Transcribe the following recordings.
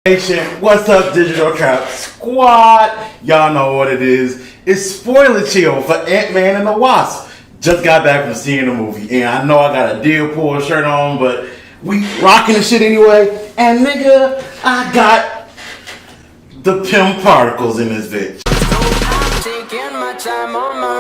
What's up, Digital Crap Squad? Y'all know what it is. It's spoiler chill for Antman and the Wasp. Just got back from seeing the movie, and I know I got a Deadpool shirt on, but we rocking the shit anyway. And nigga, I got the pimp particles in this bitch. I'm taking my time on my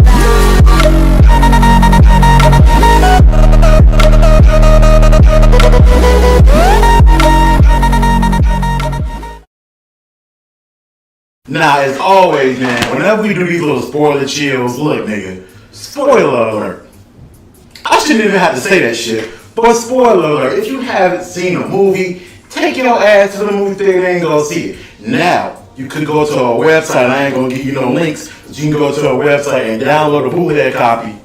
Now, as always, man, whenever we do these little spoiler chills, look, nigga, spoiler alert. I shouldn't even have to say that shit, but spoiler alert. If you haven't seen a movie, take your ass to the movie theater and go see it. Now, you could go to a website. I ain't gonna give you no links, but you can go to a website and download a bootleg copy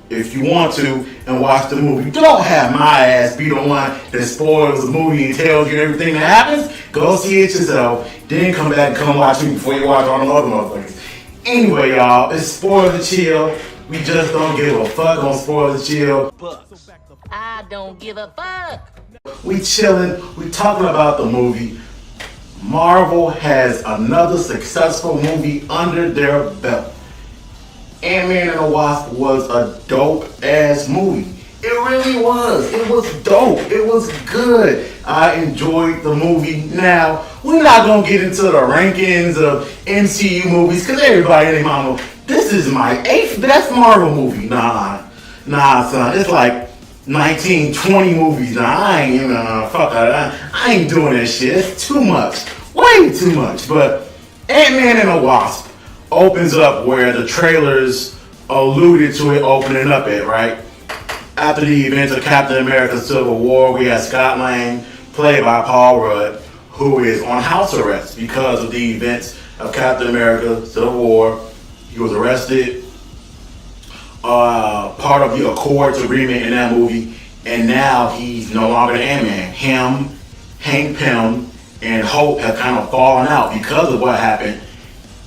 if you want to and watch the movie. Don't have my ass be the one that spoils the movie and tells you everything that happens. Go see it yourself. Then come back and come watch me before you watch all the other motherfuckers. Anyway, y'all, it's Spoiler Chill. We just don't give a fuck on Spoiler Chill. I don't give a fuck. We chilling. We talking about the movie. Marvel has another successful movie under their belt. Antman and the Wasp was a dope ass movie. It really was. It was dope. It was good. I enjoyed the movie. Now, we're not gonna get into the rankings of MCU movies because everybody in their mama, this is my 8th best Marvel movie. Nah, son. It's like 19, 20 movies. Nah, I ain't even fuck that. I ain't doing that shit. It's too much. Way too much. But Antman and the Wasp opens up where the trailers alluded to it opening up at, right? After the events of Captain America Civil War, we had Scott Lang, played by Paul Rudd, who is on house arrest because of the events of Captain America Civil War. He was arrested, part of the Accords agreement in that movie, and now he's no longer the Ant-Man. Him, Hank Pym, and Hope have kind of fallen out because of what happened.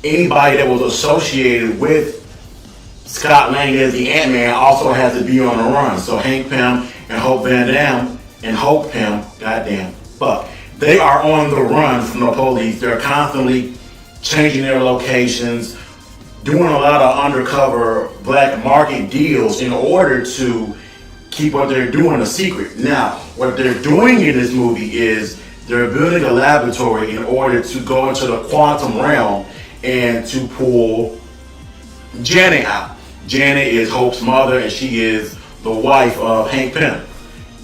Anybody that was associated with Scott Lang as the Ant-Man also has to be on the run. So Hank Pym and Hope Van Dam and Hope Pym, goddamn, fuck, they are on the run from the police. They're constantly changing their locations, doing a lot of undercover black market deals in order to keep what they're doing a secret. Now, what they're doing in this movie is they're building a laboratory in order to go into the quantum realm and to pull Janet out. Janet is Hope's mother, and she is the wife of Hank Pym.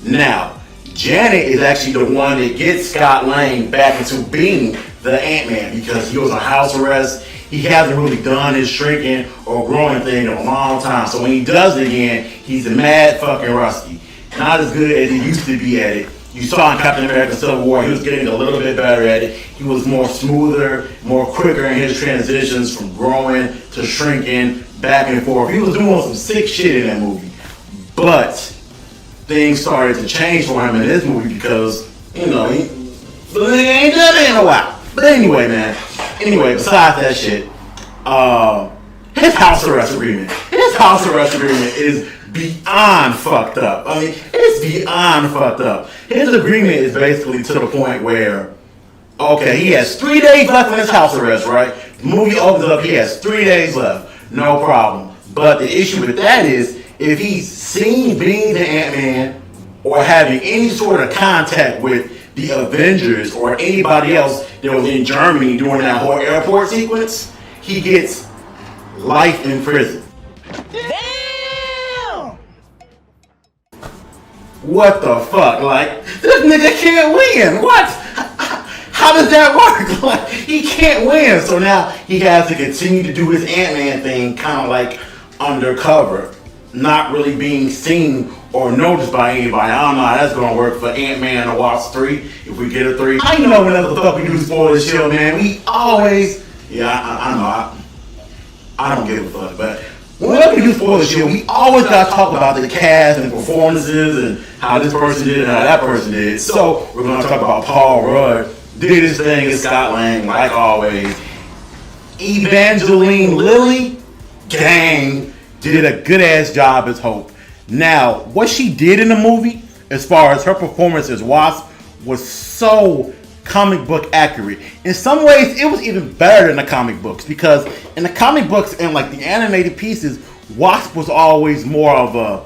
Now, Janet is actually the one that gets Scott Lang back into being the Ant-Man because he was on house arrest. He hasn't really done his shrinking or growing thing in a long time. So when he does it again, he's mad fucking rusty. Not as good as he used to be at it. You saw in Captain America Civil War, he was getting a little bit better at it. He was more smoother, more quicker in his transitions from growing to shrinking, back and forth. He was doing some sick shit in that movie. But things started to change for him in this movie because, you know, he ain't done it in a while. But anyway, man. Besides that shit, his house arrest agreement. His house arrest agreement is beyond fucked up. I mean, it's beyond fucked up. His agreement is basically to the point where, okay, he has 3 days left in his house arrest, right? The movie opens up, he has 3 days left. No problem. But the issue with that is, if he's seen being the Ant-Man or having any sort of contact with the Avengers or anybody else that was in Germany during that whole airport sequence, he gets life in prison. Damn! What the fuck? Like, this nigga can't win. What? How does that work? Like, he can't win. So now he has to continue to do his Ant-Man thing kind of like undercover, not really being seen or noticed by anybody. I don't know how that's going to work for Antman and the Wasp 3, if we get a 3. I don't know whenever the fuck we do spoiler shit, man. We always, I know, I don't give a fuck, but whenever we do spoiler shit, we always got to talk about the cast and performances and how this person did and how that person did. So we're going to talk about Paul Rudd. Did his thing as Scott Lang, like always. Evangeline Lilly, gang, did a good ass job as Hope. Now, what she did in the movie, as far as her performance as Wasp, was so comic book accurate. In some ways, it was even better than the comic books, because in the comic books and like the animated pieces, Wasp was always more of a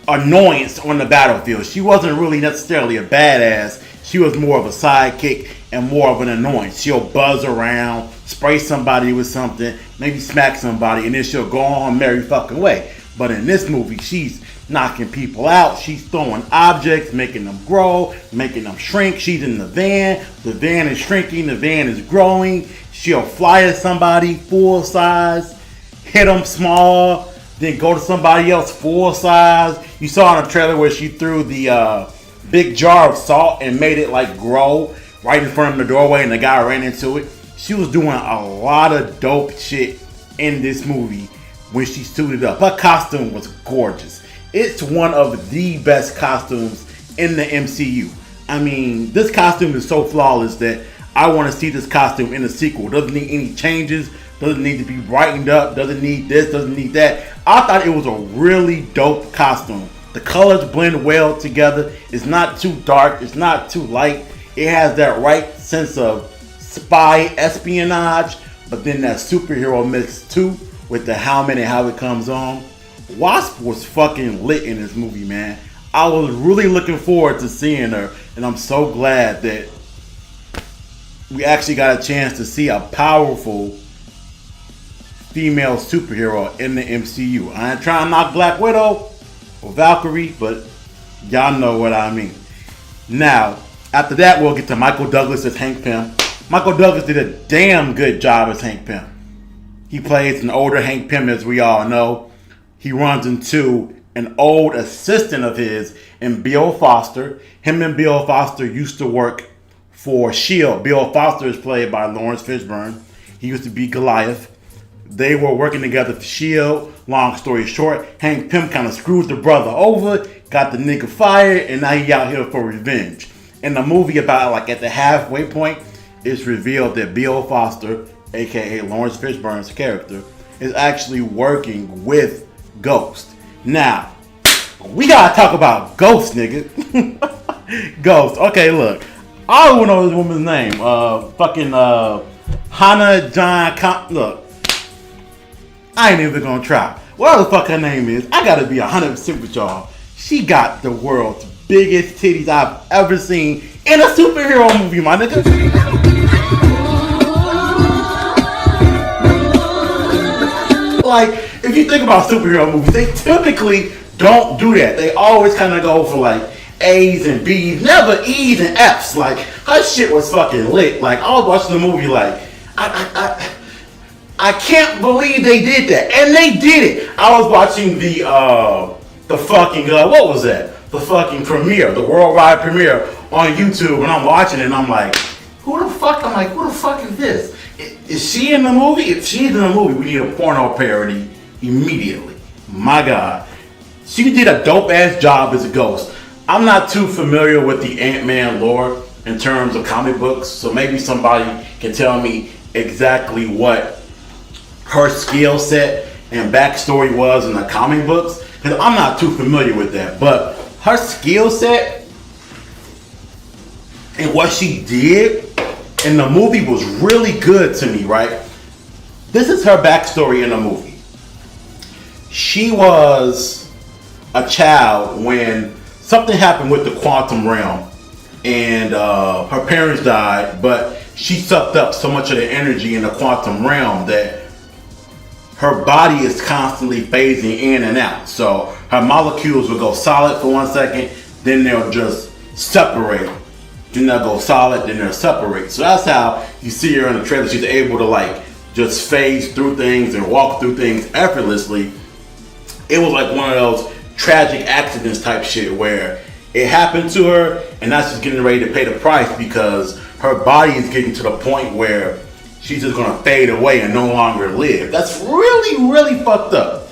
annoyance on the battlefield. She wasn't really necessarily a badass. She was more of a sidekick and more of an annoyance. She'll buzz around, spray somebody with something, maybe smack somebody, and then she'll go on her merry fucking way. But in this movie, she's knocking people out. She's throwing objects, making them grow, making them shrink. She's in the van. The van is shrinking. The van is growing. She'll fly at somebody full size, hit them small, then go to somebody else full size. You saw in the trailer where she threw the big jar of salt and made it like grow right in front of the doorway, and the guy ran into it. She was doing a lot of dope shit in this movie when she suited up. Her costume was gorgeous. It's one of the best costumes in the MCU. I mean, this costume is so flawless that I want to see this costume in the sequel. Doesn't need any changes. Doesn't need to be brightened up. Doesn't need this. Doesn't need that. I thought it was a really dope costume. The colors blend well together. It's not too dark. It's not too light. It has that right sense of spy espionage, but then that superhero mix too, with the helmet and how it comes on. Wasp was fucking lit in this movie, man. I was really looking forward to seeing her, and I'm so glad that we actually got a chance to see a powerful female superhero in the MCU. I ain't trying to knock Black Widow or Valkyrie, but y'all know what I mean. Now, after that, we'll get to Michael Douglas as Hank Pym. Michael Douglas did a damn good job as Hank Pym. He plays an older Hank Pym, as we all know. He runs into an old assistant of his in Bill Foster. Him and Bill Foster used to work for S.H.I.E.L.D. Bill Foster is played by Lawrence Fishburne. He used to be Goliath. They were working together for S.H.I.E.L.D. Long story short, Hank Pym kind of screwed the brother over, got the nigga fired, and now he out here for revenge. In the movie, about like at the halfway point, it's revealed that Bill Foster, aka Lawrence Fishburne's character, is actually working with Ghost. Now, we gotta talk about Ghost, nigga. Ghost. Okay, look. I don't know this woman's name. Hannah John. Look, I ain't even gonna try. Whatever the fuck her name is, I gotta be 100% with y'all. She got the world's biggest titties I've ever seen in a superhero movie, my nigga. Like, if you think about superhero movies, they typically don't do that. They always kind of go for like A's and B's, never E's and F's. Like, her shit was fucking lit. Like, I was watching the movie like, I can't believe they did that. And they did it. I was watching the fucking, what was that? The fucking premiere, the worldwide premiere on YouTube, and I'm watching it and I'm like, who the fuck is this? Is she in the movie? If she's in the movie, we need a porno parody immediately. My God. She did a dope ass job as a Ghost. I'm not too familiar with the Ant-Man lore in terms of comic books, so maybe somebody can tell me exactly what her skill set and backstory was in the comic books, because I'm not too familiar with that. But her skill set and what she did in the movie was really good to me, right? This is her backstory in the movie. She was a child when something happened with the quantum realm, and her parents died, but she sucked up so much of the energy in the quantum realm that her body is constantly phasing in and out. So her molecules will go solid for 1 second, then they'll just separate. Then they'll go solid, then they'll separate. So that's how you see her in the trailer. She's able to like just phase through things and walk through things effortlessly. It was like one of those tragic accidents type shit where it happened to her and now she's getting ready to pay the price because her body is getting to the point where she's just gonna fade away and no longer live. That's really, really fucked up.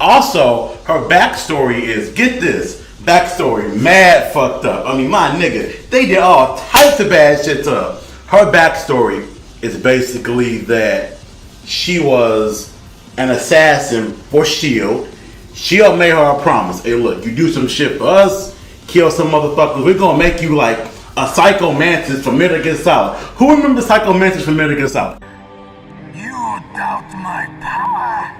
Also, her backstory is, get this, backstory, mad fucked up. I mean, my nigga, they did all types of bad shit to her. Her backstory is basically that she was an assassin for S.H.I.E.L.D. S.H.I.E.L.D. made her a promise. Hey, look, you do some shit for us, kill some motherfuckers, we're gonna make you like a Psycho Mantis from Metal Gear Solid. Who remembers Psycho Mantis from Metal Gear Solid? You doubt my power?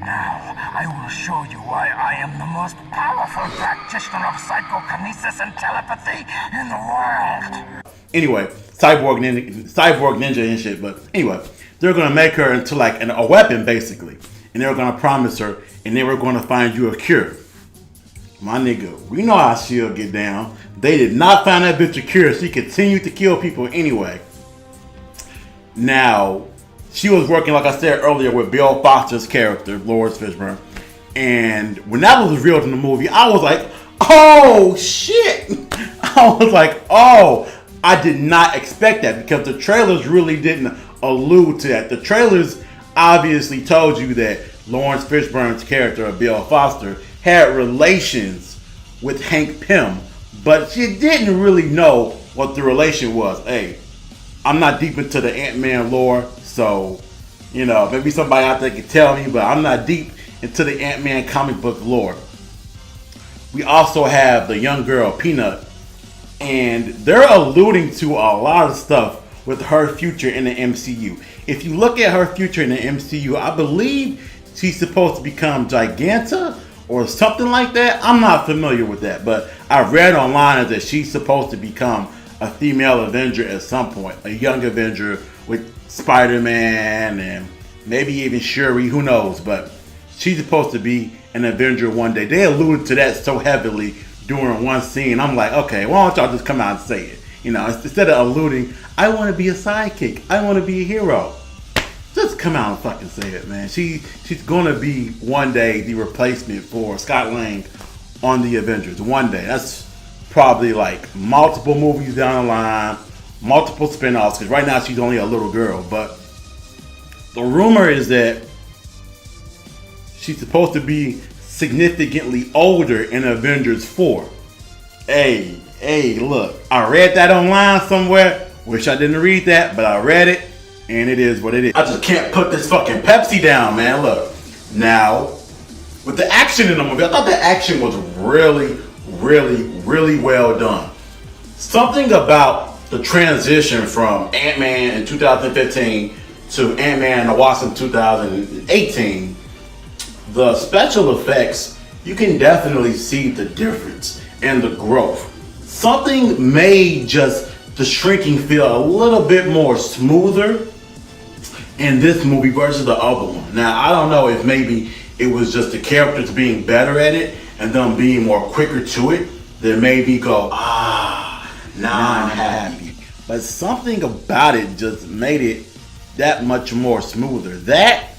Now, I will show you why I am the most powerful practitioner of psychokinesis and telepathy in the world. Anyway, cyborg ninja and shit. But anyway, they're gonna make her into like a weapon basically, and they were gonna promise her, and they were gonna find you a cure. My nigga, we know how she'll get down. They did not find that bitch a cure. She continued to kill people anyway. Now, she was working, like I said earlier, with Bill Foster's character, Lawrence Fishburne. And when that was revealed in the movie, I was like, oh shit! I was like, oh, I did not expect that, because the trailers really didn't allude to that. The trailers obviously told you that Lawrence Fishburne's character, Bill Foster, had relations with Hank Pym, but you didn't really know what the relation was. Hey, I'm not deep into the Ant-Man lore, so, you know, maybe somebody out there can tell me, but I'm not deep into the Ant-Man comic book lore. We also have the young girl, Peanut, and they're alluding to a lot of stuff with her future in the MCU. If you look at her future in the MCU, I believe she's supposed to become Giganta or something like that. I'm not familiar with that, but I read online that she's supposed to become a female Avenger at some point, a young Avenger with Spider-Man and maybe even Shuri, who knows, but she's supposed to be an Avenger one day. They alluded to that so heavily during one scene. I'm like, okay, why don't y'all just come out and say it? You know, instead of alluding, I want to be a sidekick, I want to be a hero. Just come out and fucking say it, man. She's gonna be one day the replacement for Scott Lang on the Avengers. One day. That's probably like multiple movies down the line, multiple spin-offs, because right now she's only a little girl. But the rumor is that she's supposed to be significantly older in Avengers 4. Hey, look, I read that online somewhere. Wish I didn't read that, but I read it, and it is what it is. I just can't put this fucking Pepsi down, man. Look, now, with the action in the movie, I thought the action was really, really well done. Something about the transition from Ant-Man in 2015 to Antman and the Wasp in 2018, the special effects, you can definitely see the difference and the growth. Something made just the shrinking feel a little bit more smoother in this movie versus the other one. Now, I don't know if maybe it was just the characters being better at it and them being more quicker to it that made me go, now I'm happy. But something about it just made it that much more smoother. That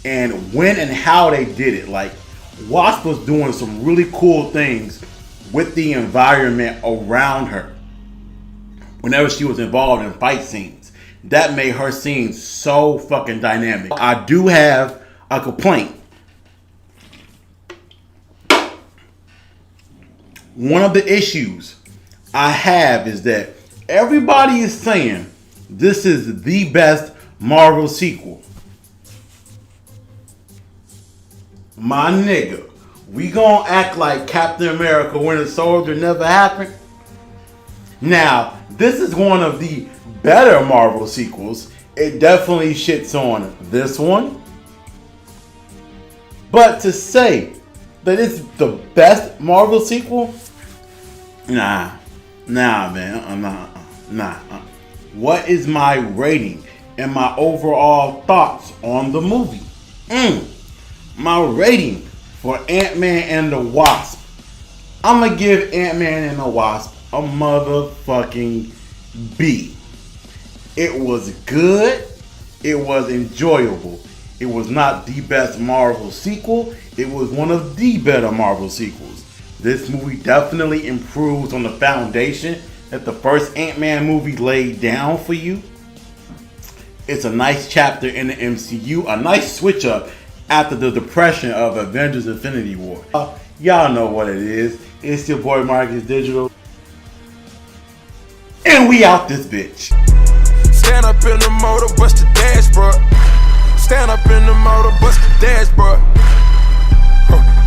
and when and how they did it. Like, Wasp was doing some really cool things with the environment around her whenever she was involved in fight scenes. That made her scenes so fucking dynamic. I do have a complaint. One of the issues I have is that everybody is saying this is the best Marvel sequel. My nigga, we gonna act like Captain America Winter Soldier never happened? Now, this is one of the better Marvel sequels. It definitely shits on this one. But to say that it's the best Marvel sequel? Nah, man, nah. What is my rating and my overall thoughts on the movie? My rating for Ant-Man and the Wasp. I'm gonna give Ant-Man and the Wasp a motherfucking B. It was good. It was enjoyable. It was not the best Marvel sequel. It was one of the better Marvel sequels. This movie definitely improves on the foundation that the first Ant-Man movie laid down for you. It's a nice chapter in the MCU, a nice switch up after the depression of Avengers Infinity War. Y'all know what it is. It's your boy MarcusDigital. And we out this bitch. Stand up in the motor, bust the dashboard. Stand up in the motor, bust the dashboard.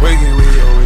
Wiggy, wiggy, wiggy.